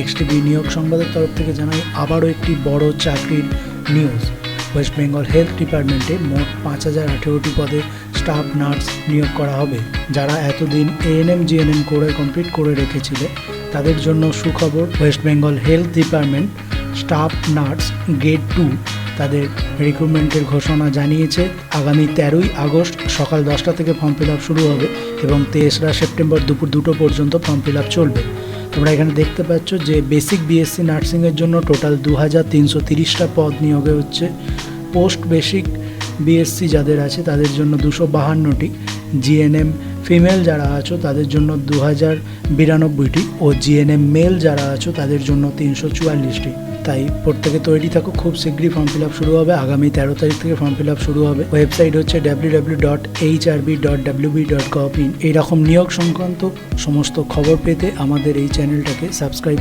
XTV নিয়োগ সংবাদের তরফ থেকে জানাই আবারও একটি বড় চাকরির নিউজ। ওয়েস্ট বেঙ্গল হেলথ ডিপার্টমেন্টে মোট 5018টি পদে স্টাফ নার্স নিয়োগ করা হবে। যারা এতদিন এএনএম জিএনএম করে কমপ্লিট করে রেখেছিলে তাদের জন্য সুখবর। West Bengal health department staff nurse grade 2 তাদের রিক্রুটমেন্টের ঘোষণা জানিয়েছে। আগামী 13ই আগস্ট সকাল 10টা থেকে ফর্ম ফিল আপ শুরু হবে এবং 23রা সেপ্টেম্বর দুপুর 2টো পর্যন্ত ফর্ম ফিল আপ চলবে। তোমরা এখানে দেখতে পাচ্ছ যে বেসিক বিএসসি নার্সিংয়ের জন্য টোটাল 2330টা পদ নিয়োগে হচ্ছে। পোস্ট বেসিক বিএসসি যাদের আছে তাদের জন্য 252টি, জিএনএম ফিমেল যারা আছো তাদের জন্য 2092টি ও জিএনএম মেল যারা আছো তাদের জন্য 344টি। তাই প্রত্যেকে তৈরি থাকো, খুব শীঘ্রই ফর্ম ফিল আপ শুরু হবে। আগামী 13 তারিখ থেকে ফর্ম ফিল আপ শুরু হবে। ওয়েবসাইট হচ্ছে www.hrb.wb.gov.in। এইরকম নিয়োগ সংক্রান্ত সমস্ত খবর পেতে আমাদের এই চ্যানেলটাকে সাবস্ক্রাইব